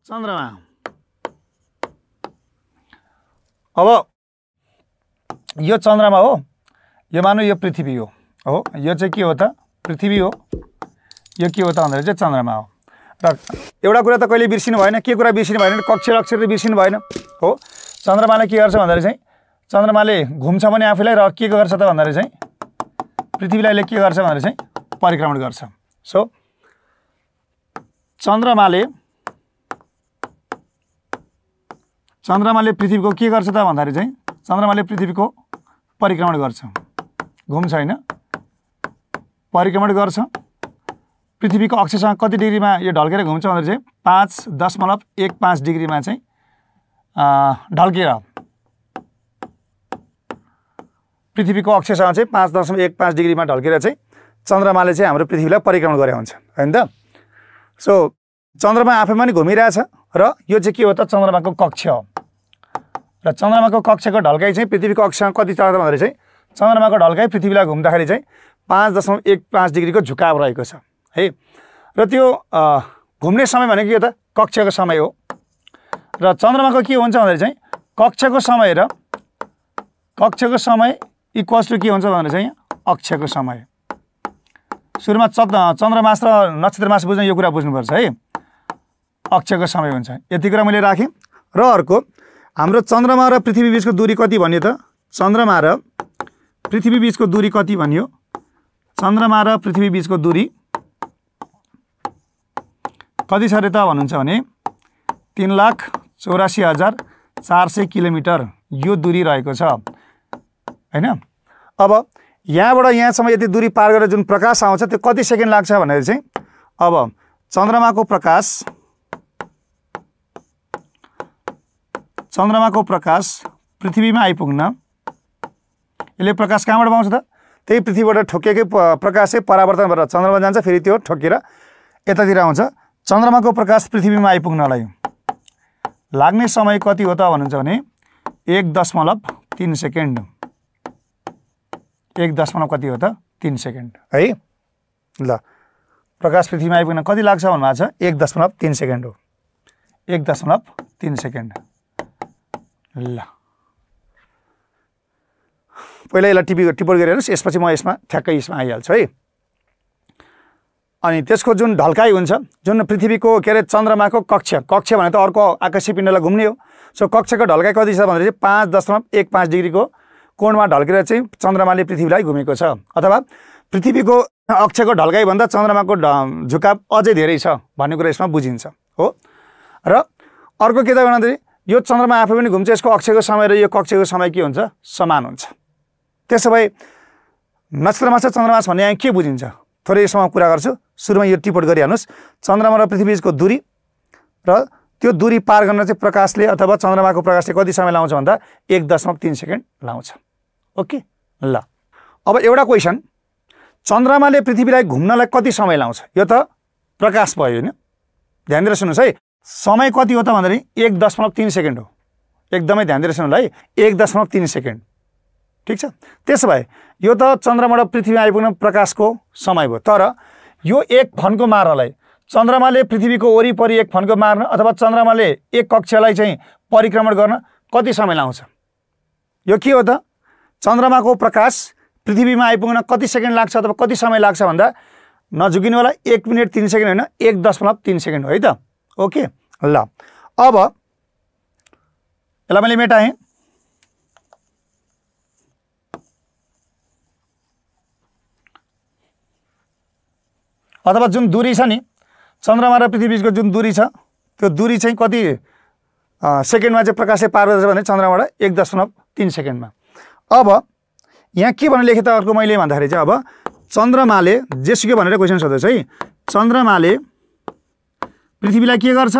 चन्द्रमा। अब यो चन्द्रमा हो, यो मानौ यो पृथ्वी हो, यो चाहिँ के हो त पृथ्वी हो, यो के हो त भन्दाखेरि चाहिँ चन्द्रमा हो। र एउटा कुरा त कहिले बिर्सिनु भएन, के कुरा बिर्सिनु भएन, कक्ष अक्षर त बिर्सिनु भएन हो। चन्द्रमाले के गर्छ भन्दाखेरि चाहिँ चन्द्रमाले घुम्छ भने आफैलाई, र के गर्छ त भन्दाखेरि चाहिँ पृथ्वीलाई के गर्छ भन्दाखेरि चाहिँ परिक्रमण गर्छ। सो चन्द्रमाले पृथ्वीको के गर्छ त भन्दाखेरि चाहिँ चन्द्रमाले पृथ्वीको परिक्रमण गर्छ, घुम्छ हैन, परिक्रमण गर्छ। पृथ्वीको अक्षसँग कति डिग्रीमा यो ढल्केर घुम्छ भन्दाखेरि चाहिँ 5.15 डिग्रीमा चाहिँ ढल्केर, पृथ्वीको अक्षसँग चाहिँ 5.15 डिग्रीमा ढल्केर चाहिँ चन्द्रमाले चाहिँ हाम्रो पृथ्वीलाई परिक्रमण गरे हुन्छ हैन त। सो चन्द्रमा आफैमा नि घुमिरहेछ, र यो चाहिँ के हो त चन्द्रमाको कक्ष हो। र चन्द्रमाको कक्षको ढल्काइ चाहिँ पृथ्वीको अक्षसँग कति छ भन्दाखेरि चाहिँ चन्द्रमाको ढल्काइ पृथ्वीलाई घुम्दाखेरि चाहिँ 5.15 डिग्रीको झुकाव रहेको छ है। र त्यो घुम्ने समय भनेको के हो त कक्षको समय हो। र चन्द्रमाको के हुन्छ भन्दाखेरि चाहिँ कक्षको समय इक्वल्स टु के हुन्छ भन्दाखेरि चाहिँ अक्षको समय। सुरुमा चन्द्रमास र नक्षत्रमास बुझ्न यो कुरा बुझ्नुपर्छ है, अक्षको समय हुन्छ। यति कुरा मैले राखेँ। र अर्को हाम्रो चन्द्रमा र पृथ्वी बीचको दूरी कति भन्यो त, चन्द्रमा र पृथ्वी बीचको दूरी कति भन्यो, चन्द्रमा र पृथ्वी बीचको दूरी कति छ अरे त भन्नुहुन्छ भने 3,84,400 किलोमिटर यो दूरी रहेको छ हैन। अब यहाँबाट यहाँसम्म यति दूरी पार गरेर जुन प्रकाश आउँछ त्यो कति सेकेन्ड लाग्छ भनेर चाहिँ अब चन्द्रमाको प्रकाश पृथ्वीमा आइपुग्न यसले प्रकाश कहाँबाट पाउँछ त, त्यही पृथ्वीबाट ठोकेकै प्रकाश चाहिँ परावर्तन भएर चन्द्रमा जान्छ, फेरि त्यो ठोकेर यतातिर आउँछ। चन्द्रमाको प्रकाश पृथ्वीमा आइपुग्नलाई लाग्ने समय कति हो त भन्नुहुन्छ भने 1.3 सेकेन्ड। 1 कति हो त 3 सेकेन्ड है। ल प्रकाश पृथ्वीमा आइपुग्न कति लाग्छ भन्नुभएको छ 1.3 सेकेन्ड हो, 1.3 सेकेन्ड। ल पहिला यसलाई टिपोट गरेर हेर्नुहोस्, यसपछि म यसमा ठ्याक्कै यसमा आइहाल्छु है। अनि त्यसको जुन ढल्काइ हुन्छ, जुन पृथ्वीको के अरे चन्द्रमाको कक्ष भने त अर्को आकाशीय पिण्डलाई घुम्ने हो। सो कक्षको ढल्काइ कति छ भन्दाखेरि 5.15 डिग्रीको कोणमा ढल्केर चाहिँ चन्द्रमाले पृथ्वीलाई घुमेको छ, अथवा पृथ्वीको अक्षको ढल्काइ भन्दा चन्द्रमाको झुकाव अझै धेरै छ भन्ने कुरा यसमा बुझिन्छ हो। र अर्को के त भन्दाखेरि यो चन्द्रमा आफै पनि घुम्छ, यसको अक्षको समय र यो कक्षको समय के हुन्छ समान हुन्छ। त्यसो भए नक्षत्रमास र चन्द्रमास भन्ने यहाँ के बुझिन्छ थोरै यसमा कुरा गर्छु। सुरुमा यो टिपोट गरिहाल्नुहोस्। चन्द्रमा र पृथ्वी बीचको दूरी र त्यो दूरी पार गर्न चाहिँ प्रकाशले अथवा चन्द्रमाको प्रकाशले कति समय लाउँछ भन्दा 1.3 सेकेन्ड लाउँछ। ओके ल अब एउटा क्वेसन, चन्द्रमाले पृथ्वीलाई घुम्नलाई कति समय लाउँछ, यो त प्रकाश भयो हैन, ध्यान दिएर सुन्नुहोस् है। समय कति हो त भन्दाखेरि 1.3 सेकेन्ड हो, एकदमै ध्यान दिएर सुन्नु है, 1.3 सेकेन्ड ठीक छ। त्यसो भए यो त चन्द्रमाबाट पृथ्वीमा आइपुग्न प्रकाशको समय भयो, तर यो एक फन्को मार्नलाई चन्द्रमाले पृथ्वीको वरिपरि एक फन्को मार्न अथवा चन्द्रमाले एक कक्षलाई चाहिँ परिक्रमण गर्न कति समय लाउँछ, यो के हो त चन्द्रमाको प्रकाश पृथ्वीमा आइपुग्न कति सेकेन्ड लाग्छ अथवा कति समय लाग्छ भन्दा नझुकिनु होला 1 मिनेट 3 सेकेन्ड होइन 1.3 सेकेन्ड हो है त। ओके ल अब यसलाई मैले मेटाएँ। अथवा जुन दूरी छ नि चन्द्रमा र पृथ्वी बीचको जुन दूरी छ त्यो दूरी चाहिँ कति सेकेन्डमा चाहिँ प्रकाशले पार गर्छ भने चन्द्रमाबाट 1.3 सेकेन्डमा। अब यहाँ के भनेर लेखेँ त अर्को मैले भन्दाखेरि चाहिँ अब चन्द्रमाले जेसुकै भनेर क्वेसन सोध्दैछ है, चन्द्रमाले पृथ्वीलाई के गर्छ,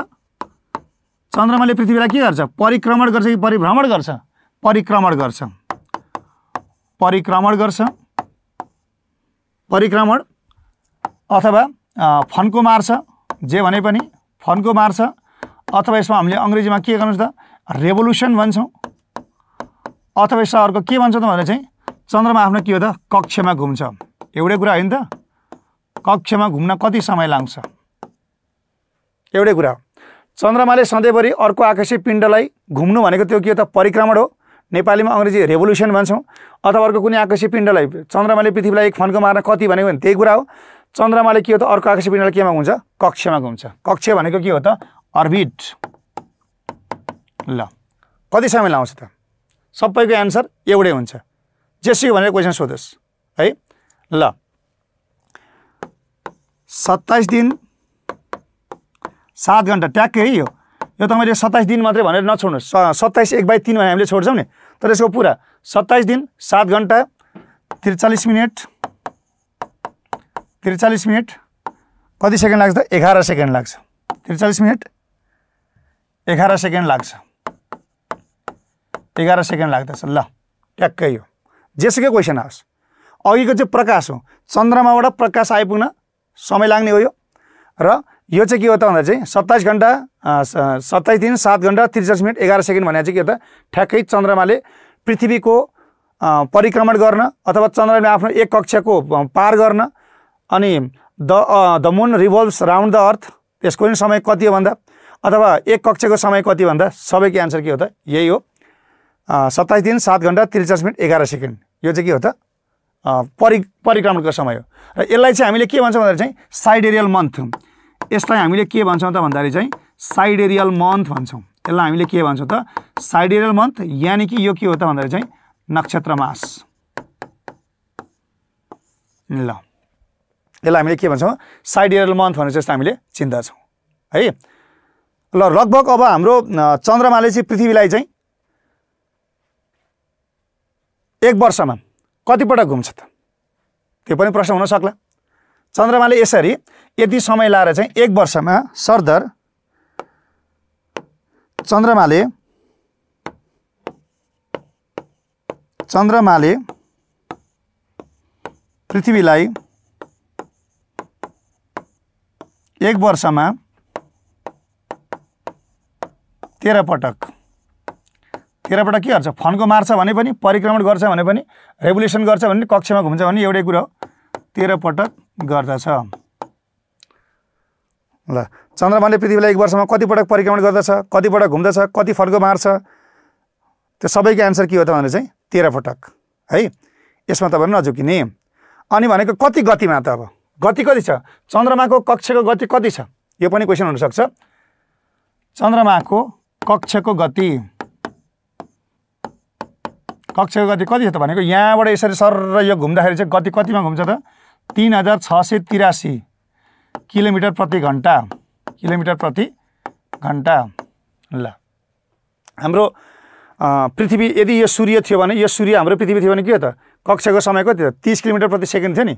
चन्द्रमाले पृथ्वीलाई के गर्छ परिक्रमण गर्छ कि परिभ्रमण गर्छ, परिक्रमण गर्छ, परिक्रमण गर्छ, परिक्रमण अथवा फन्को मार्छ, जे भने पनि फन्को मार्छ, अथवा यसमा हामीले अङ्ग्रेजीमा के गर्नुहुन्छ त रेभोल्युसन भन्छौँ, अथवा यसमा अर्को के भन्छ त भनेर चाहिँ चन्द्रमा आफ्नो के हो त कक्षमा घुम्छ। एउटै कुरा होइन त, कक्षमा घुम्न कति समय लाग्छ, एउटै कुरा। चन्द्रमाले सधैँभरि अर्को आकाशीय पिण्डलाई घुम्नु भनेको त्यो के हो त परिक्रमण हो। नेपालीमा अङ्ग्रेजी रेभोल्युसन भन्छौँ। अथवा अर्को कुनै आकाशीय पिण्डलाई चन्द्रमाले पृथ्वीलाई एक फन्को मार्न कति भनेको भने त्यही कुरा हो। चन्द्रमाले के हो त अर्को आकाशीय पिण्डलाई केमा घुम्छ कक्षमा घुम्छ। कक्ष भनेको के हो त अर्बिट। ल कति समय लाउँछ त सबैको एन्सर एउटै हुन्छ। जेसुकै भनेर क्वेसन सोधोस् है। ल 27 दिन 7 घण्टा ट्याक्कै है। यो तपाईँले 27 दिन मात्रै भनेर नछोड्नुहोस्। 27 1/3 भने हामीले छोड्छौँ नि। तर यसको पुरा 27 दिन 7 घण्टा 43 मिनट 43 मिनट कति सेकेन्ड लाग्छ त 11 सेकेन्ड लाग्छ। 43 मिनट 11 सेकेन्ड लाग्छ। 11 सेकेन्ड लाग्दछ। ल ट्याक्कै यो जेसुकै क्वेसन आओस्। अघिको चाहिँ प्रकाश हो। चन्द्रमाबाट प्रकाश आइपुग्न समय लाग्ने हो यो। र यो चाहिँ के हो त भन्दा चाहिँ 27 घण्टा 27 दिन 7 घण्टा 43 मिनट 11 सेकेन्ड भने चाहिँ के हो त ठ्याक्कै चन्द्रमाले पृथ्वीको परिक्रमण गर्न अथवा चन्द्रमाले आफ्नो एक कक्षको पार गर्न अनि the moon revolves round the earth त्यसको पनि समय कति हो भन्दा अथवा एक कक्षको समय कति भन्दा सबैको एन्सर के हो त यही हो। 27 दिन 7 घण्टा 43 मिनट 11 सेकेन्ड यो चाहिँ के हो त परिक्रमणको समय हो। र यसलाई चाहिँ हामीले के भन्छौँ भन्दा चाहिँ साइडेरियल मन्थ। यसलाई हामीले के भन्छौँ त भन्दाखेरि चाहिँ साइडेरियल मन्थ भन्छौँ। यसलाई हामीले के भन्छौँ त साइडेरियल मन्थ यानि कि यो के हो त भन्दाखेरि चाहिँ नक्षत्र मास। ल यसलाई हामीले के भन्छौँ साइडेरियल मन्थ भनेर चाहिँ हामीले चिन्दछौँ है। ल लगभग अब हाम्रो चन्द्रमाले चाहिँ पृथ्वीलाई चाहिँ एक वर्षमा कतिपटक घुम्छ त त्यो पनि प्रश्न हुन सक्ला। चन्द्रमाले यसरी यति समय लाएर चाहिँ एक वर्षमा सरदर चन्द्रमाले पृथ्वीलाई एक वर्षमा 13 पटक के गर्छ फन्को मार्छ भने पनि परिक्रमण गर्छ भने पनि रेभोल्युसन गर्छ भने कक्षमा घुम्छ भने एउटै कुरा हो 13 पटक गर्दछ। ल चन्द्रमाले पृथ्वीलाई एक वर्षमा कति पटक परिक्रमण गर्दछ कति पटक घुम्दछ कति फन्को मार्छ त्यो सबैको एन्सर के हो त भने चाहिँ 13 पटक है। यसमा तपाईहरु नझुकिने। अनि भनेको कति गतिमा त अब गति कति छ चन्द्रमाको कक्षको गति कति छ यो पनि क्वेसन हुन सक्छ। चन्द्रमाको कक्षको गति कति छ त भनेको यहाँबाट यसरी सर यो घुम्दाखेरि चाहिँ गति कतिमा घुम्छ त 3683 किलोमिटर प्रति घण्टा ल हाम्रो पृथ्वी यदि यो सूर्य थियो भने यो सूर्य हाम्रो पृथ्वी थियो भने के हो त कक्षको समय कति थियो 30 किलोमिटर प्रति सेकेन्ड थियो नि।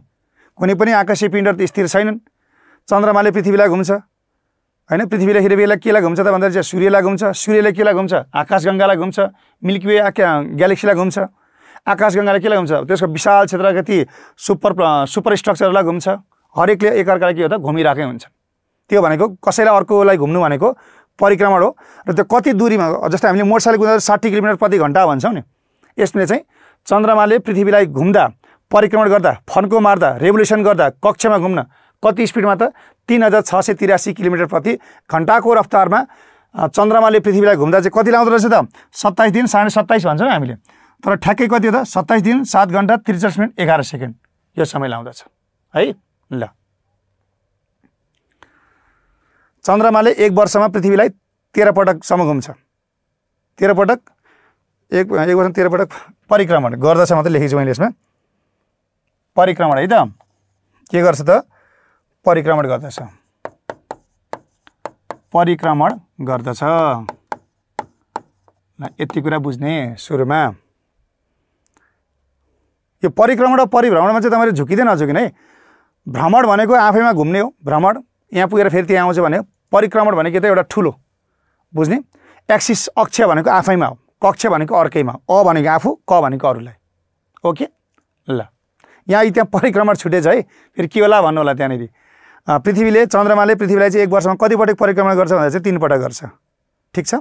कुनै पनि आकाशीय पिण्ड त स्थिर छैनन्। चन्द्रमाले पृथ्वीलाई घुम्छ हैन। पृथ्वीले बेला केलाई घुम्छ त भन्दा चाहिँ सूर्यलाई घुम्छ। सूर्यले केलाई घुम्छ आकाशगङ्गालाई घुम्छ। मिल्की वे ग्यालेक्सीलाई घुम्छ। आकाशगङ्गाले केलाई घुम्छ त्यसको विशाल क्षेत्रका ती सुपर स्ट्रक्चरलाई घुम्छ। हरेकले एकअर्कालाई के हो त घुमिराखेकै हुन्छ। त्यो भनेको कसैलाई अर्कोलाई घुम्नु भनेको परिक्रमण हो। र त्यो कति दूरीमा जस्तै हामीले मोटरसाइकल कुदाउँदा 60 किलोमिटर प्रति घण्टा भन्छौँ नि यसले चाहिँ चन्द्रमाले पृथ्वीलाई घुम्दा परिक्रमण गर्दा फन्को मार्दा रेभोल्युसन गर्दा कक्षमा घुम्न कति स्पिडमा त 3683 किलोमिटर प्रति घण्टाको रफ्तारमा चन्द्रमाले पृथ्वीलाई घुम्दा चाहिँ कति लाउँदो रहेछ त 27 दिन 27.5 भन्छौँ हामीले। तर ठ्याक्कै कति हो त 27 दिन 7 घण्टा 43 मिनट 11 सेकेन्ड यो समय लाउँदछ है। ल चन्द्रमाले एक वर्षमा पृथ्वीलाई 13 पटकसम्म घुम्छ। 13 पटक एक वर्षमा 13 पटक परिक्रमण गर्दछ मात्रै लेखेको छु मैले यसमा परिक्रमण है त के गर्छ त परिक्रमण गर्दछ। यति कुरा बुझ्ने सुरुमा यो परिक्रमण र परिभ्रमणमा चाहिँ तपाईहरु झुकिँदै नझुकिने है। भ्रमण भनेको आफैमा घुम्ने हो। भ्रमण यहाँ पुगेर फेरि त्यहाँ आउँछ भने परिक्रमण भनेको त एउटा ठुलो बुझ्ने। एक्सिस अक्ष भनेको आफैमा हो। कक्ष भनेको अर्कैमा अ भनेको आफू क भनेको अरूलाई। ओके ल यहाँ त्यहाँ परिक्रमण छुटेछ है। फेरि के होला भन्नु होला त्यहाँनिर चन्द्रमाले पृथ्वीलाई चाहिँ एक वर्षमा कति पटक परिक्रमण गर्छ भन्दा चाहिँ 3 पटक गर्छ। ठिक छ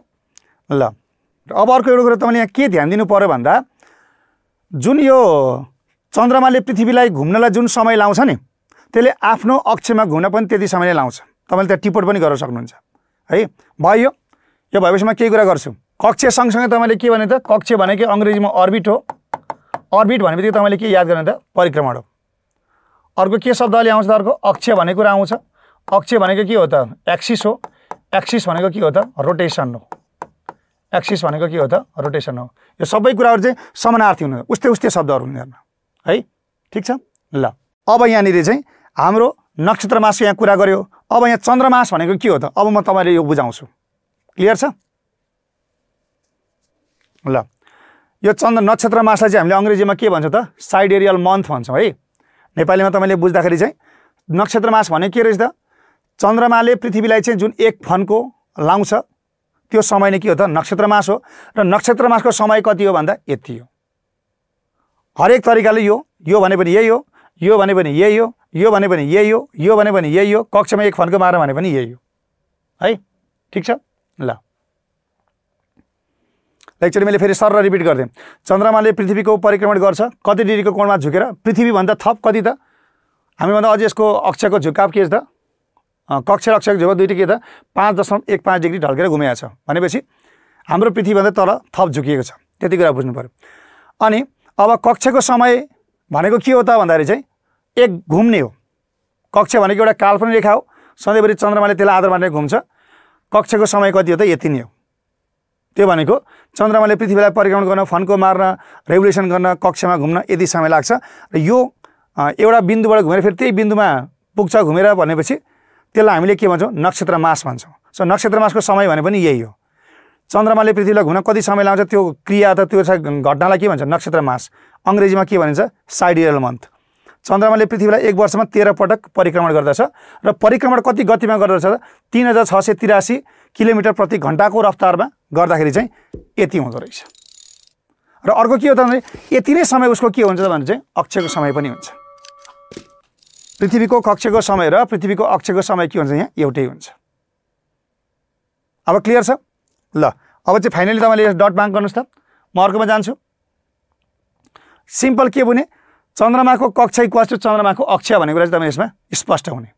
ल। अब अर्को एउटा कुरा तपाईले यहाँ के ध्यान दिनु पर्यो भन्दा जुन यो चन्द्रमाले पृथ्वीलाई घुम्नलाई जुन समय लाउँछ नि त्यसले आफ्नो अक्षमा घुम्न पनि त्यति समय नै लाउँछ। तपाईले त्यहाँ टिपोट पनि गर्न सक्नुहुन्छ है। भयो यो भएपछि म केही कुरा गर्छु। कक्ष सँगसँगै तपाईँले के भने त कक्ष भनेको अङ्ग्रेजीमा अर्बिट हो। अर्बिट भनेपछि तपाईँले के याद गर्ने त परिक्रमण हो। अर्को के शब्दले आउँछ त अर्को अक्ष भनेको कुरा आउँछ। अक्ष भनेको के हो त एक्सिस हो। एक्सिस भनेको के हो त रोटेसन हो। एक्सिस भनेको के हो त रोटेसन हो। यो सबै कुराहरू चाहिँ समानार्थी हुनु उस्तै उस्तै शब्दहरू हुँदैन है। ठिक छ ल। अब यहाँनिर चाहिँ हाम्रो नक्षत्रमासको यहाँ कुरा गर्यो। अब यहाँ चन्द्रमास भनेको के हो त अब म तपाईँले यो बुझाउँछु। क्लियर छ ल। यो नक्षत्रमासलाई चाहिँ हामीले अङ्ग्रेजीमा के भन्छ त साइडेरियल मन्थ भन्छौँ है। नेपालीमा तपाईँले बुझ्दाखेरि चाहिँ नक्षत्रमास भनेको के रहेछ त चन्द्रमाले पृथ्वीलाई चाहिँ जुन एक फन्को लाउँछ त्यो समय नै के हो त नक्षत्रमास हो। र नक्षत्रमासको समय कति हो भन्दा यति हो। हरेक तरिकाले यो भने पनि यही हो, यो भने पनि यही हो, यो भने पनि यही हो, यो भने पनि यही हो, कक्षमा एक फन्को मार भने पनि यही हो है। ठिक छ ल। एकचोटि मैले फेरि सर रिपिट गरिदिएँ। चन्द्रमाले पृथ्वीको परिक्रमण गर्छ कति डिग्रीको कोणमा झुकेर पृथ्वीभन्दा थप कति त हामीभन्दा अझ यसको अक्षको झुकाव के छ त कक्ष र अक्षको झुकाव दुईटै के त 5.15 डिग्री ढल्केर घुमेको छ भनेपछि हाम्रो पृथ्वीभन्दा तल थप झुकिएको छ। त्यति कुरा बुझ्नु पर्यो। अनि अब कक्षको समय भनेको के हो त भन्दाखेरि चाहिँ एक घुम्ने हो। कक्ष भनेको एउटा काल्पनिक रेखा हो। सधैँभरि चन्द्रमाले त्यसलाई आधार मानेर घुम्छ। कक्षको समय कति हो त यति नै हो। त्यो भनेको चन्द्रमाले पृथ्वीलाई परिक्रमण गर्न फन्को मार्न रेभोल्युसन गर्न कक्षमा घुम्न यति समय लाग्छ। र यो एउटा बिन्दुबाट घुमेर फेरि त्यही बिन्दुमा पुग्छ घुमेर भनेपछि त्यसलाई हामीले के भन्छौँ नक्षत्रमास भन्छौँ। सो नक्षत्रमासको समय भने पनि यही हो। चन्द्रमाले पृथ्वीलाई घुम्न कति समय लाग्छ त्यो क्रिया त त्यो घटनालाई के भन्छ नक्षत्रमास। अङ्ग्रेजीमा के भनिन्छ साइडेरियल मन्थ। चन्द्रमाले पृथ्वीलाई एक वर्षमा 13 पटक परिक्रमण गर्दछ र परिक्रमण कति गतिमा गर्दछ त 3683 किलोमिटर प्रति घण्टाको रफ्तारमा गर्दाखेरि चाहिँ यति हुँदो रहेछ। र अर्को के हो त भने यति नै समय उसको के हुन्छ भने चाहिँ अक्षको समय पनि हुन्छ। पृथ्वीको कक्षको समय र पृथ्वीको अक्षको समय के हुन्छ यहाँ एउटै हुन्छ। अब क्लियर छ ल। अब चाहिँ फाइनली तपाईँले डट मार्क गर्नुहोस् त। म अर्कोमा जान्छु। सिम्पल के बुने चन्द्रमाको कक्ष इक्वल्स टु चन्द्रमाको अक्ष भन्ने कुरा चाहिँ तपाईँ यसमा स्पष्ट हुने।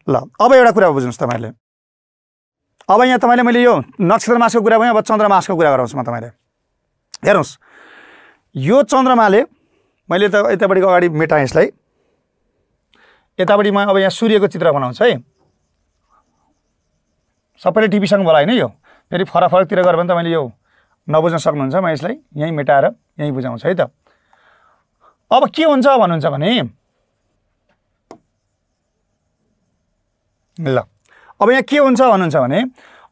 ल अब एउटा कुरा बुझ्नुहोस् तपाईँले। अब यहाँ तपाईँले मैले यो नक्षत्रमासको कुरा भने अब चन्द्रमासको कुरा गराउँछु म तपाईँले। हेर्नुहोस् यो चन्द्रमाले मैले त यतापट्टिको अगाडि मेटाएँ यसलाई। यतापट्टि म अब यहाँ सूर्यको चित्र बनाउँछु है। सबैले टिभीसँग बोला होइन यो फेरि फरक फरकतिर गयो भने तपाईँले यो नबुझ्न सक्नुहुन्छ। म यसलाई यहीँ मेटाएर यहीँ बुझाउँछु है त। अब के हुन्छ भन्नुहुन्छ भने ल अब यहाँ के हुन्छ भन्नुहुन्छ भने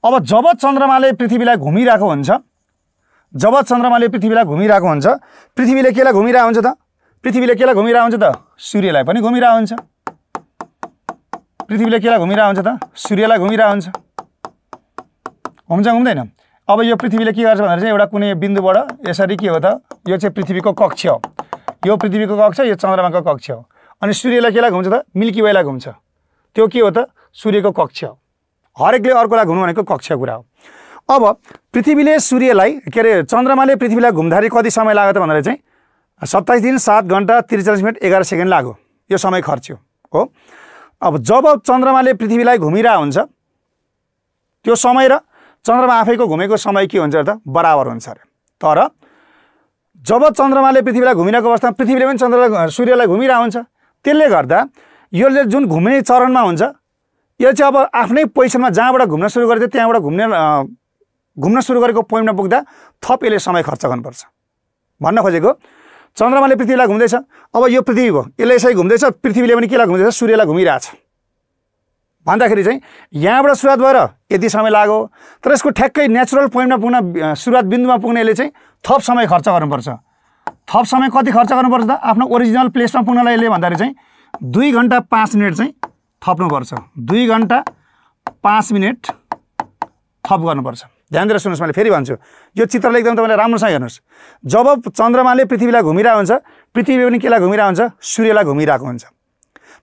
अब जब चन्द्रमाले पृथ्वीलाई घुमिरहेको हुन्छ पृथ्वीले केलाई घुमिरहेको हुन्छ त पृथ्वीले केलाई घुमिरहेको हुन्छ त सूर्यलाई पनि घुमिरहेको हुन्छ। पृथ्वीले केलाई घुमिरहेको हुन्छ त सूर्यलाई घुमिरहेको हुन्छ। घुम्दैन। अब यो पृथ्वीले के गर्छ भन्दा चाहिँ एउटा कुनै बिन्दुबाट यसरी के हो त यो चाहिँ पृथ्वीको कक्ष हो। यो पृथ्वीको कक्ष यो चन्द्रमाको कक्ष हो। अनि सूर्यलाई केलाई घुम्छ त मिल्की वेलाई घुम्छ। त्यो के हो त सूर्यको कक्ष हो। हरेकले अर्कोलाई घुम्नु भनेको कक्षको कुरा हो। अब पृथ्वीले सूर्यलाई के अरे चन्द्रमाले पृथ्वीलाई घुम्दाखेरि कति समय लाग्यो त भन्दाखेरि चाहिँ 27 दिन 7 घण्टा 43 मिनट 11 सेकेन्ड लाग्यो। यो समय खर्च्यो हो। अब जब चन्द्रमाले पृथ्वीलाई घुमिरहेको हुन्छ त्यो समय र चन्द्रमा आफैको घुमेको समय के हुन्छ त बराबर हुन्छ अरे। तर जब चन्द्रमाले पृथ्वीलाई घुमिरहेको अवस्थामा पृथ्वीले पनि सूर्यलाई घुमिरहेको हुन्छ। त्यसले गर्दा यसले जुन घुम्ने चरणमा हुन्छ यो चाहिँ अब आफ्नै पोजिसनमा जहाँबाट घुम्न सुरु गरेको त्यहाँबाट घुम्न सुरु गरेको पोइन्टमा पुग्दा थप यसले समय खर्च गर्नुपर्छ। भन्न खोजेको चन्द्रमाले पृथ्वीलाई घुम्दैछ। अब यो पृथ्वी हो यसले यसै घुम्दैछ पृथ्वीले पनि केलाई घुम्दैछ सूर्यलाई घुमिरहेछ भन्दाखेरि चाहिँ यहाँबाट सुरुवात भएर यति समय लाग्यो। तर यसको ठ्याक्कै नेचुरल पोइन्टमा पुग्न सुरुवात बिन्दुमा पुग्न यसले चाहिँ थप समय खर्च गर्नुपर्छ। थप समय कति खर्च गर्नुपर्छ त आफ्नो ओरिजिनल प्लेसमा पुग्नलाई यसले भन्दाखेरि चाहिँ 2 घण्टा 5 मिनट चाहिँ थप्नुपर्छ। 2 घण्टा 5 मिनट थप गर्नुपर्छ। ध्यान दिएर सुन्नुहोस् मैले फेरि भन्छु यो चित्रलाई एकदम तपाईँले राम्रोसँग हेर्नुहोस्। जब चन्द्रमाले पृथ्वीलाई घुमिरहेको हुन्छ पृथ्वी पनि केलाई घुमिरहेको हुन्छ सूर्यलाई घुमिरहेको हुन्छ।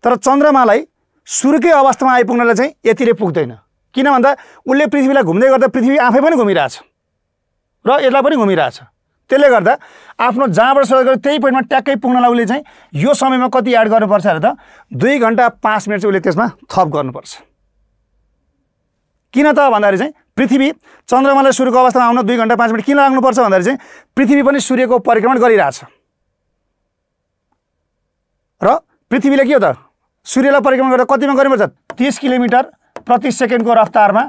तर चन्द्रमालाई सुरुकै अवस्थामा आइपुग्नलाई चाहिँ यतिले पुग्दैन। किन भन्दा उसले पृथ्वीलाई घुम्दै गर्दा पृथ्वी आफै पनि घुमिरहेछ र यसलाई पनि घुमिरहेछ। त्यसले गर्दा आफ्नो जहाँबाट सुरुवात गरेर त्यही पोइन्टमा ट्याक्कै पुग्नलाई उसले चाहिँ यो समयमा कति एड गर्नुपर्छ अरे त 2 घण्टा 5 मिनट चाहिँ उसले त्यसमा थप गर्नुपर्छ। किन त भन्दाखेरि चाहिँ पृथ्वी चन्द्रमालाई सूर्यको अवस्थामा आउन 2 घण्टा 5 मिनट किन लाग्नुपर्छ भन्दाखेरि चाहिँ पृथ्वी पनि सूर्यको परिक्रमण गरिरहेछ र पृथ्वीले के हो त सूर्यलाई परिक्रमण गरेर कतिमा गर्नुपर्छ 30 किलोमिटर प्रति सेकेन्डको रफ्तारमा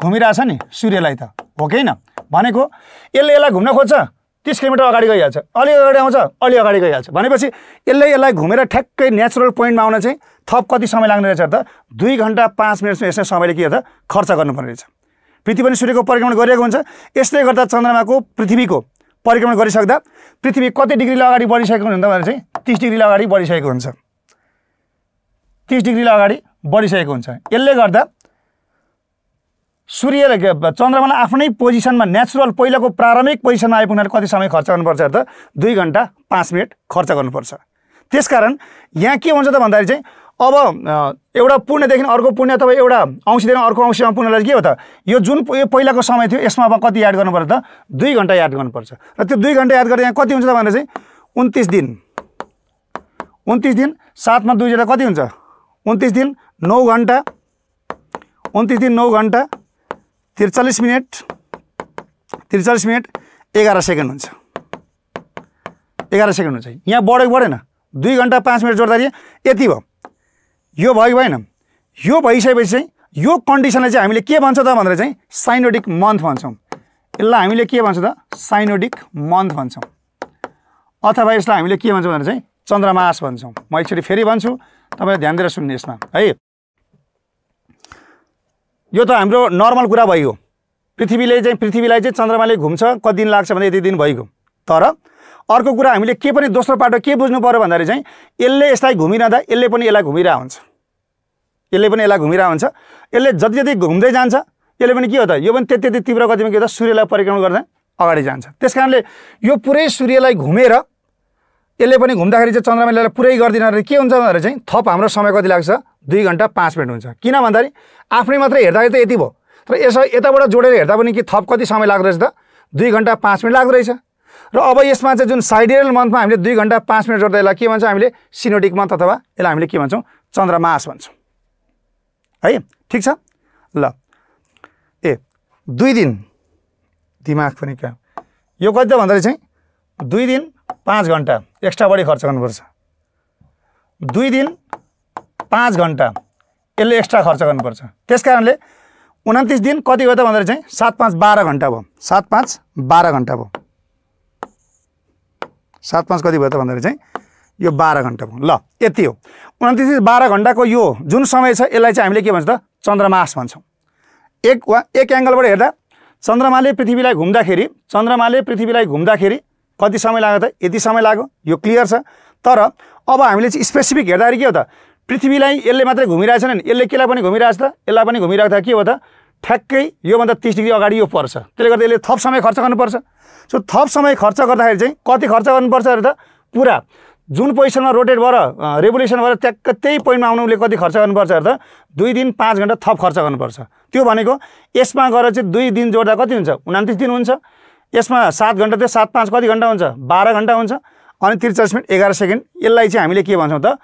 घुमिरहेछ नि सूर्यलाई त हो कि हैन भनेको यसलाई घुम्न खोज्छ 30 किलोमिटर अगाडि गइहाल्छ अलि अगाडि आउँछ अलि अगाडि गइहाल्छ भनेपछि यसलाई घुमेर ठ्याक्कै नेचुरल पोइन्टमा आउन चाहिँ थप कति समय लाग्ने रहेछ त 2 घण्टा 5 मिनटमा यसले समयले के हो त खर्च गर्नुपर्ने रहेछ। पृथ्वी पनि सूर्यको परिक्रमण गरिरहेको हुन्छ यसले गर्दा चन्द्रमाको पृथ्वीको परिक्रमण गरिसक्दा पृथ्वी कति डिग्रीले अगाडि बढिसकेको हुन्छ भने चाहिँ 30 डिग्रीले अगाडि बढिसकेको हुन्छ 30 डिग्रीले अगाडि बढिसकेको हुन्छ। यसले गर्दा सूर्यले चन्द्रमालाई आफ्नै पोजिसनमा नेचुरल पहिलाको प्रारम्भिक पोजिसनमा आइपुग्न कति समय खर्च गर्नुपर्छ त 2 घण्टा 5 मिनट खर्च गर्नुपर्छ। त्यसकारण यहाँ के हुन्छ त भन्दाखेरि चाहिँ अब एउटा पुण्यदेखि अर्को पुण्य अथवा एउटा अंशदेखि अर्को अंशमा पुण्यलाई के हो त यो जुन यो पहिलाको समय थियो यसमा अब कति याद गर्नुपर्छ त 2 घण्टा याद गर्नुपर्छ र त्यो 2 घण्टा याद गर्दा यहाँ कति हुन्छ त भन्दा चाहिँ 29 दिन 7 मा 2 जोड्दा कति हुन्छ 29 दिन 9 घण्टा 29 दिन 9 घण्टा 43 मिनट 11 सेकेन्ड हुन्छ 11 सेकेन्ड हुन्छ। यहाँ बढेन 2 घण्टा 5 मिनट जोड्दाखेरि यति भयो यो भयो भएन यो भइसकेपछि चाहिँ यो कन्डिसनलाई चाहिँ हामीले के भन्छ त भनेर चाहिँ साइनोडिक मन्थ भन्छौँ। यसलाई हामीले के भन्छ त साइनोडिक मन्थ भन्छौँ अथवा यसलाई हामीले के भन्छौँ भनेर चाहिँ चन्द्रमास भन्छौँ। म एकचोटि फेरि भन्छु तपाईले ध्यान दिएर सुन्नु यसमा है। यो त हाम्रो नर्मल कुरा भइगयो पृथ्वीलाई चाहिँ चन्द्रमाले घुम्छ कति दिन लाग्छ भने यति दिन भइगयो। तर अर्को कुरा हामीले के पनि दोस्रो पाटो के बुझ्नु पर्यो भन्दाखेरि चाहिँ यसले यसलाई घुमिरहँदा यसले पनि यसलाई घुमिरहेको हुन्छ यसले जति जति घुम्दै जान्छ यसले पनि के हो त यो पनि त्यति तीव्र गतिमा के हो त सूर्यलाई परिक्रमण गर्दा अगाडि जान्छ। त्यसकारणले यो पुरै सूर्यलाई घुमेर यसले पनि घुम्दाखेरि चाहिँ चन्द्रमाले पुरै गर्दिन के हुन्छ भनेर चाहिँ थप हाम्रो समय कति लाग्छ 2 घण्टा 5 मिनट हुन्छ। किन भन्दाखेरि आफ्नै मात्रै हेर्दाखेरि त यति भयो तर यसो यताबाट जोडेर हेर्दा पनि के थप कति समय लाग्दो रहेछ त 2 घण्टा 5 मिनट लाग्दो रहेछ। र अब यसमा चाहिँ जुन साइडेरियल मन्थमा हामीले 2 घण्टा 5 मिनट जोड्दा यसलाई के भन्छ हामीले सिनोडिक मन्थ अथवा यसलाई हामीले के भन्छौँ चन्द्रमास भन्छौँ है। ठिक छ ल 2 दिन दिमाग पनि क्या यो कति त भन्दाखेरि चाहिँ 2 दिन 5 घण्टा एक्स्ट्रा बढी खर्च गर्नुपर्छ 2 दिन 5 घण्टा यसले एक्स्ट्रा खर्च गर्नुपर्छ। त्यसकारणले 29 दिन कति भयो त भन्दाखेरि चाहिँ 7 5 12 घण्टा भयो 7 5 12 घण्टा भयो 7 5 कति भयो त भन्दाखेरि चाहिँ यो 12 घण्टा भयो। ल यति हो 29 12 घण्टाको यो जुन समय छ यसलाई चाहिँ हामीले के भन्छ त चन्द्रमास भन्छौँ। एक एङ्गलबाट हेर्दा चन्द्रमाले पृथ्वीलाई घुम्दाखेरि कति समय लाग्यो त यति समय लाग्यो यो क्लियर छ। तर अब हामीले चाहिँ स्पेसिफिक हेर्दाखेरि के हो त पृथ्वीलाई यसले मात्रै घुमिरहेको छैन नि यसले केलाई पनि घुमिरहेछ त यसलाई पनि घुमिरहेको त के हो त ठ्याक्कै योभन्दा 30 डिग्री अगाडि यो पर्छ। त्यसले गर्दा यसले थप समय खर्च गर्नुपर्छ। सो थप समय खर्च गर्दाखेरि चाहिँ कति खर्च गर्नुपर्छ अरे त पुरा जुन पोजिसनमा रोटेट भएर रेभोल्युसन भएर ट्याक्क त्यही पोइन्टमा आउनु उसले कति खर्च गर्नुपर्छ अरे त 2 दिन 5 घण्टा थप खर्च गर्नुपर्छ। त्यो भनेको यसमा गएर चाहिँ 2 दिन जोड्दा कति हुन्छ 29 दिन हुन्छ यसमा 7 घण्टा त्यो 7 5 कति घण्टा हुन्छ 12 घण्टा हुन्छ अनि 43 मिनट 11 सेकेन्ड यसलाई चाहिँ हामीले के भन्छौँ त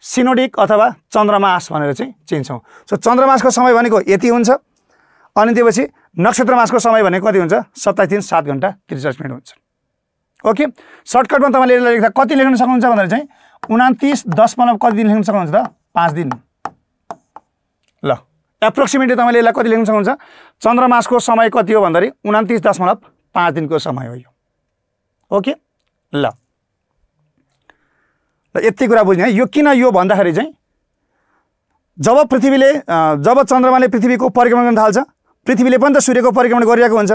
सिनोडिक अथवा चन्द्रमास भनेर चाहिँ चिन्छौँ। सो चन्द्रमासको समय भनेको यति हुन्छ अनि त्यसपछि नक्षत्र मासको समय भनेको कति हुन्छ 27 दिन 7 घण्टा 43 मिनट हुन्छ। ओके सर्टकटमा तपाईँले यसलाई लेख्दा कति लेख्न सक्नुहुन्छ भन्दा चाहिँ 29 दशमलव कति दिन लेख्न सक्नुहुन्छ त 5 दिन। ल एप्रोक्सिमेटली तपाईँले यसलाई कति लेख्न सक्नुहुन्छ चन्द्रमासको समय कति हो भन्दाखेरि 29.5 दिनको समय हो यो। ओके ल यति कुरा बुझ्ने है। यो किन यो भन्दाखेरि चाहिँ जब चन्द्रमाले पृथ्वीको परिक्रमण गर्न थाल्छ पृथ्वीले पनि त सूर्यको परिक्रमण गरिरहेको हुन्छ।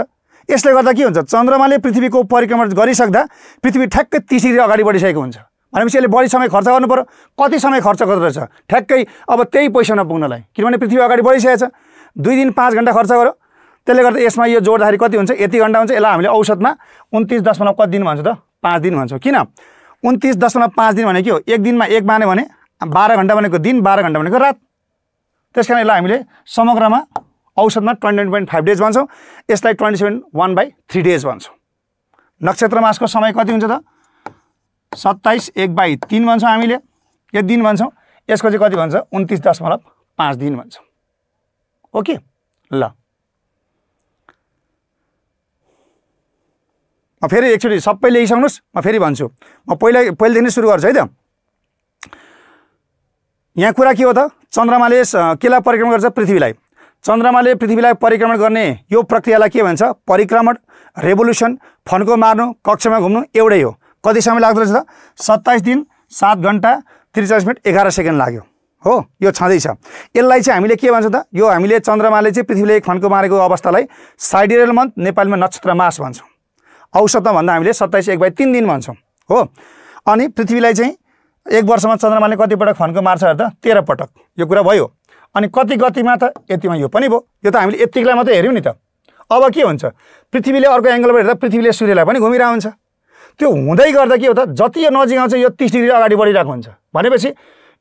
यसले गर्दा के हुन्छ चन्द्रमाले पृथ्वीको परिक्रमण गरिसक्दा पृथ्वी ठ्याक्कै 30 डिग्री अगाडि बढिसकेको हुन्छ भनेपछि यसले बढी समय खर्च गर्नु पर्यो। कति समय खर्च गर्दो रहेछ ठ्याक्कै अब त्यही पोजिसनमा पुग्नलाई किनभने पृथ्वी अगाडि बढिसकेको छ 2 दिन 5 घण्टा खर्च गर्यो। त्यसले गर्दा यसमा यो जोड्दाखेरि कति हुन्छ यति घण्टा हुन्छ यसलाई हामीले औसतमा 29 दशमलव कति दिन भन्छौँ त 5 दिन भन्छौँ। किन 29.5 दिन भनेको के हो एक दिनमा एक माने भने 12 घण्टा भनेको दिन 12 घण्टा भनेको रात। त्यसकारण यसलाई हामीले समग्रमा औसतमा 29.5 डेज भन्छौँ। यसलाई 27 1/3 डेज भन्छौँ। नक्षत्र मासको समय कति हुन्छ त 27 1/3 भन्छौँ हामीले, यो दिन भन्छौँ। यसको चाहिँ कति भन्छ 29.5 दिन भन्छौँ। ओके ल म फेरि एकचोटि सबै लेखिसक्नुहोस्, म फेरि भन्छु। म पहिलेदेखि नै सुरु गर्छु है त। यहाँ कुरा के हो त, चन्द्रमाले केलाई परिक्रमण गर्छ, पृथ्वीलाई। चन्द्रमाले पृथ्वीलाई परिक्रमण गर्ने यो प्रक्रियालाई के भन्छ, परिक्रमण, रेभोल्युसन, फन्को मार्नु, कक्षमा घुम्नु एउटै हो। कति समय लाग्दो रहेछ त 27 दिन 7 घन्टा 43 मिनट 11 सेकेन्ड लाग्यो हो। यो छँदैछ। यसलाई चाहिँ हामीले के भन्छ त, यो हामीले चन्द्रमाले चाहिँ पृथ्वीले एक फन्को मारेको अवस्थालाई साइडेरियल मन्थ, नेपालीमा नक्षत्र मास भन्छौँ। औसतमा भन्दा हामीले 27 1/3 दिन भन्छौँ हो। अनि पृथ्वीलाई चाहिँ एक वर्षमा चन्द्रमाले कति पटक फन्को मार्छ त 13 पटक। यो कुरा भयो। अनि कति गतिमा त, यतिमा यो पनि भयो। यो त हामीले यतिलाई मात्रै हेऱ्यौँ नि त। अब के हुन्छ, पृथ्वीले अर्को एङ्गलबाट हेर्दा पृथ्वीले सूर्यलाई पनि घुमिरहेको हुन्छ। त्यो हुँदै गर्दा के हो त, जति यो नजिक आउँछ यो 30 डिग्री अगाडि बढिरहेको हुन्छ। भनेपछि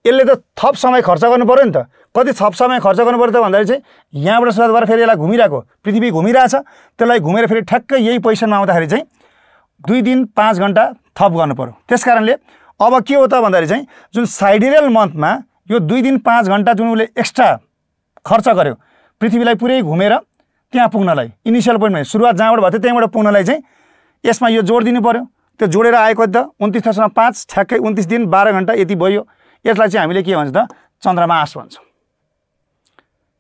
यसले त थप समय खर्च गर्नु पऱ्यो नि त। कति थप समय खर्च गर्नु पऱ्यो त भन्दाखेरि चाहिँ यहाँबाट सुरुवात भएर फेरि यसलाई घुमिरहेको, पृथ्वी घुमिरहेछ, त्यसलाई घुमेर फेरि ठ्याक्कै यही पोजिसनमा आउँदाखेरि चाहिँ 2 दिन 5 घन्टा थप गर्नु पऱ्यो। त्यस कारणले अब के हो त भन्दाखेरि चाहिँ जुन साइडेरियल मन्थमा यो 2 दिन 5 घन्टा जुन उसले एक्स्ट्रा खर्च गर्यो पृथ्वीलाई पुरै घुमेर त्यहाँ पुग्नलाई, इनिसियल पोइन्टमा सुरुवात जहाँबाट भएको थियो त्यहाँबाट पुग्नलाई चाहिँ यसमा यो जोड दिनु पऱ्यो। त्यो जोडेर आएको त 29.5 ठ्याक्कै 29 दिन 12 घन्टा यति भयो। यसलाई चाहिँ हामीले के भन्छ त, चन्द्रमास भन्छौँ।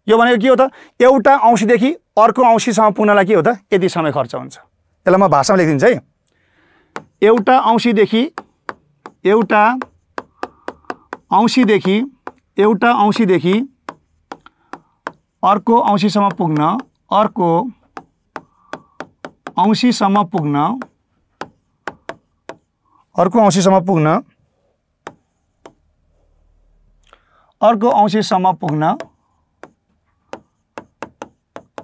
यो भनेको के हो त, एउटा अंशदेखि अर्को अंशीसम्म पुग्नलाई के हो त, यति समय खर्च हुन्छ। यसलाई म भाषामा लेखिदिन्छु है। एउटा अंशीदेखि अर्को अंशीसम्म पुग्न, अर्को अंशीसम्म पुग्न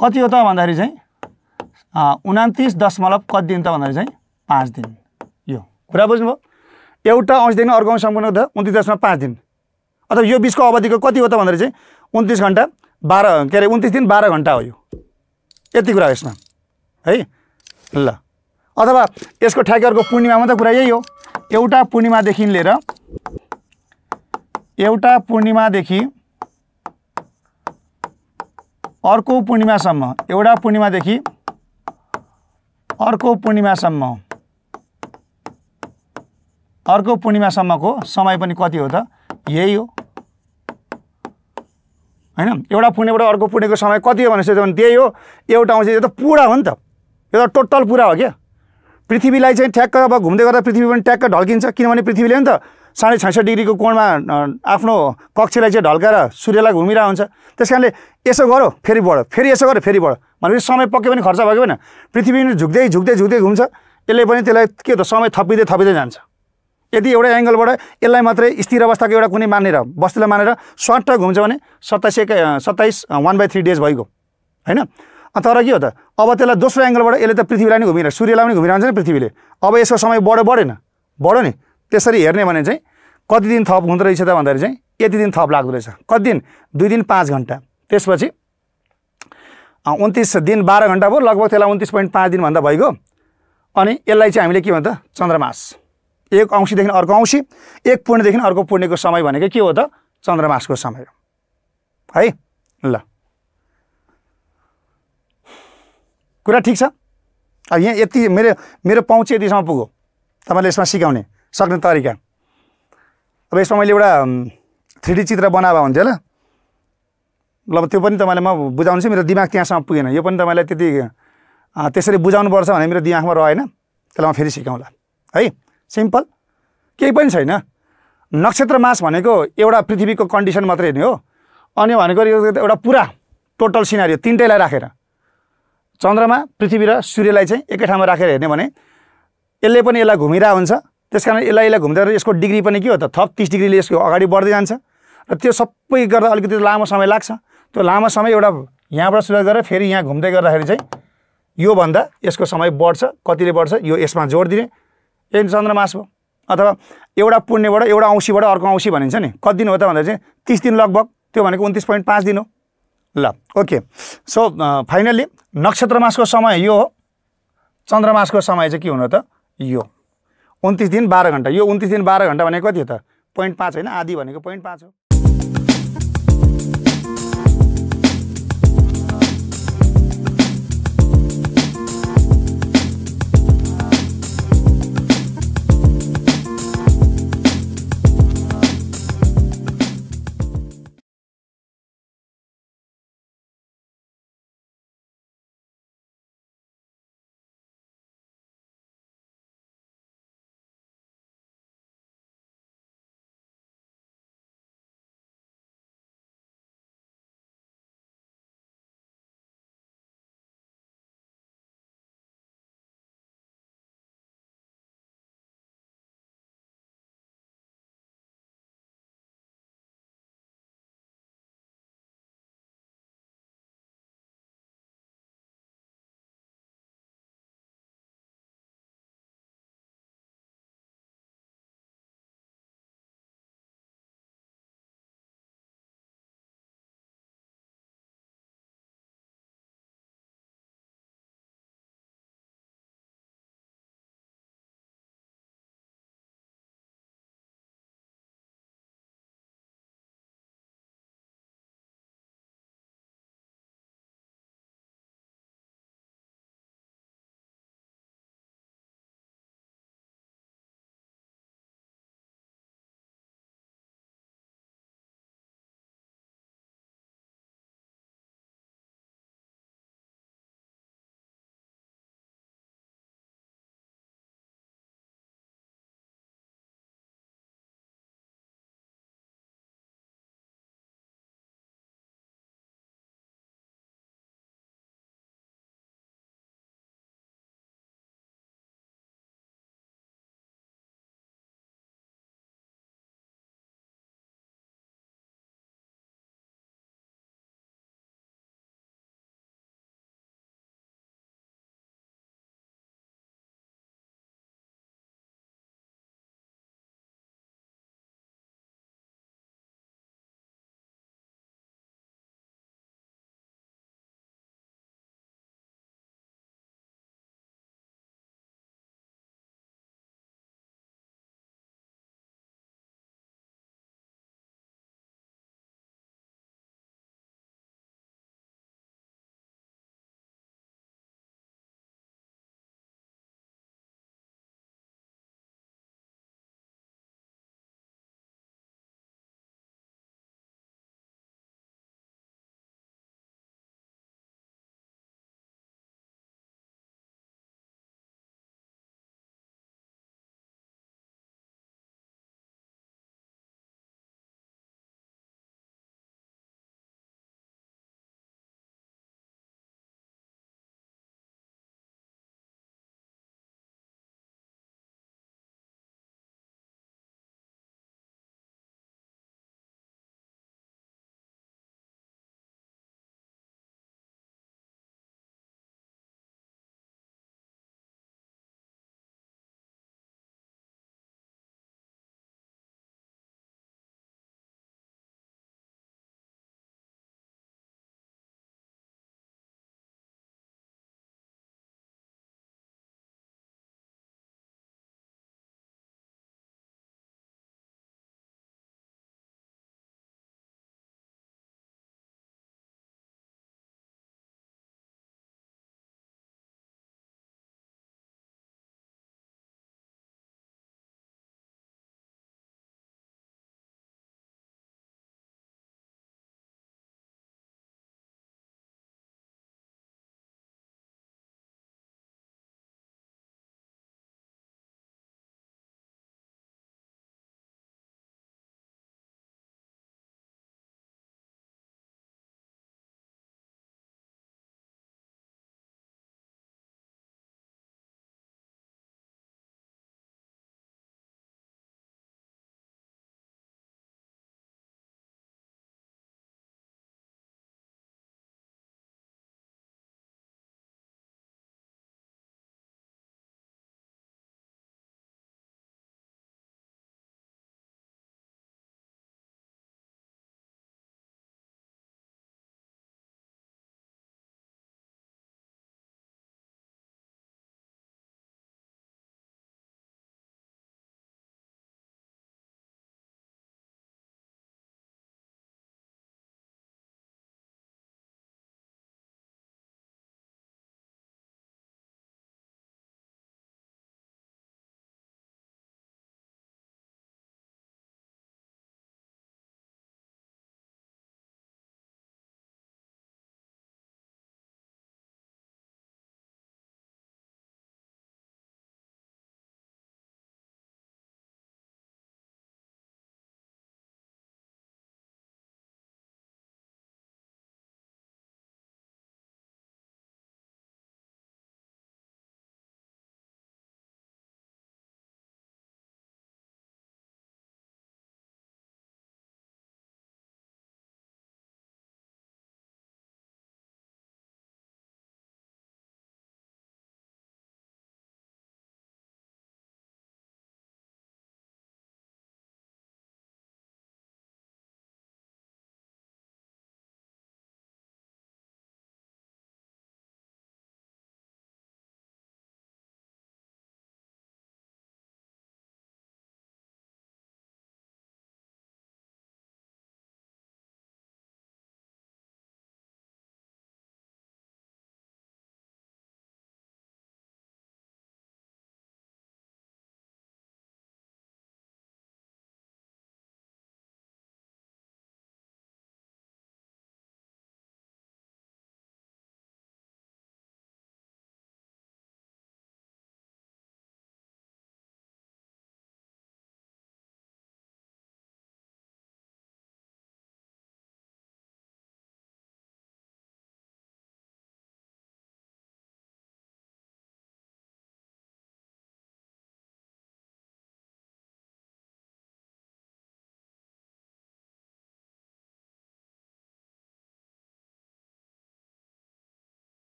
कति हो त भन्दाखेरि चाहिँ 29 दशमलव कति दिन त भन्दाखेरि चाहिँ 5 दिन। यो कुरा बुझ्नुभयो। एउटा अंशदेखि अर्को अंश सम्पूर्ण त 29.5 दिन, अथवा यो बिचको अवधिको कति हो त भन्दाखेरि चाहिँ 29 घन्टा 12 के अरे 29 दिन 12 घन्टा हो। यो यति कुरा यसमा है ल। अथवा यसको ठ्याक्कै अर्को पूर्णिमामा त कुरा यही हो। एउटा पूर्णिमादेखि लिएर अर्को पूर्णिमासम्म, एउटा पूर्णिमादेखि अर्को पूर्णिमासम्मको समय पनि कति हो त, यही हो हैन। एउटा पुण्यबाट अर्को पुण्यको समय कति हो भनेपछि त्यही हो। एउटा अंश यो त पुरा हो नि त, यो त टोटल पुरा हो क्या। पृथ्वीलाई चाहिँ ठ्याक्क अब घुम्दै गर्दा पृथ्वी पनि ट्याक्क ढल्किन्छ, किनभने पृथ्वीले नि त 66.5 डिग्रीको कोणमा आफ्नो कक्षलाई चाहिँ ढल्काएर सूर्यलाई घुमिरहेको हुन्छ। त्यस कारणले यसो गरो फेरि बढ, फेरि यसो गरो फेरि बढ भनेपछि समय पक्कै पनि खर्च भएको होइन। पृथ्वी झुक्दै घुम्छ, यसले पनि त्यसलाई के त समय थपिँदै जान्छ। यदि एउटा एङ्गलबाट यसलाई मात्रै स्थिर अवस्थाको एउटा कुनै मानेर वस्तुलाई मानेर स्वाट घुम्छ भने 27 1/3 डेज भइगयो हैन। तर के हो त, अब त्यसलाई दोस्रो एङ्गलबाट यसले त पृथ्वीलाई नै घुमिरहेको, सूर्यलाई पनि घुमिरहन्छ नि पृथ्वीले। अब यसको समय बढ्यो नि। त्यसरी हेर्ने भने चाहिँ कति दिन थप हुँदो रहेछ त भन्दाखेरि चाहिँ यति दिन थप लाग्दो रहेछ। कति दिन, 2 दिन 5 घन्टा। त्यसपछि 29 दिन 12 घन्टा भयो, लगभग त्यसलाई 29.5 दिन भन्दा भइगयो। अनि यसलाई चाहिँ हामीले के भन्छ, चन्द्रमास। एक अंशीदेखि अर्को अंशी, एक पूर्णदेखि अर्को पूर्णको समय भनेको के हो त, चन्द्रमासको समय हो है ल। कुरा ठिक छ। अब यहाँ यति मेरो पहुँच यतिसम्म पुग्यो तपाईँले यसमा सिकाउने सक्ने तरिका। अब यसमा मैले एउटा 3D चित्र बनाएको हुन्थ्यो ल, त्यो पनि तपाईँलाई म बुझाउनु छु। मेरो दिमाग त्यहाँसम्म पुगेन। यो पनि तपाईँलाई त्यति त्यसरी बुझाउनुपर्छ भने मेरो दिमागमा रहेन, त्यसलाई म फेरि सिकाउँला है। सिम्पल, केही पनि छैन। नक्षत्र मास भनेको एउटा पृथ्वीको कन्डिसन मात्रै हेर्ने हो। अनि भनेको एउटा पुरा टोटल सिनारियो तिनटैलाई राखेर, चन्द्रमा, पृथ्वी र सूर्यलाई चाहिँ एकै ठाउँमा राखेर हेर्ने भने यसले पनि यसलाई घुमिरहेको हुन्छ। त्यस कारण यसलाई घुम्दा यसको डिग्री पनि के हो त, थप 30 डिग्रीले यसको अगाडि बढ्दै जान्छ र त्यो सबै गर्दा अलिकति लामो समय लाग्छ। त्यो लामो समय एउटा यहाँबाट सुरुवात गरेर फेरि यहाँ घुम्दै गर्दाखेरि चाहिँ योभन्दा यसको समय बढ्छ। कतिले बढ्छ यो यसमा जोड दिने, यही चन्द्रमास हो। अथवा एउटा पुण्यबाट एउटा अंशीबाट अर्को अंशी भनिन्छ नि, कति दिन हो त भन्दा चाहिँ 30 दिन लगभग, त्यो भनेको 29.5 दिन हो ल। ओके, सो फाइनल्ली नक्षत्र मासको समय यो हो, चन्द्रमासको समय चाहिँ के हुनु त यो 29 दिन 12 घण्टा यो 29 दिन 12 घण्टा भनेको कति हो त 0.5 होइन आधी भनेको 0.5 हो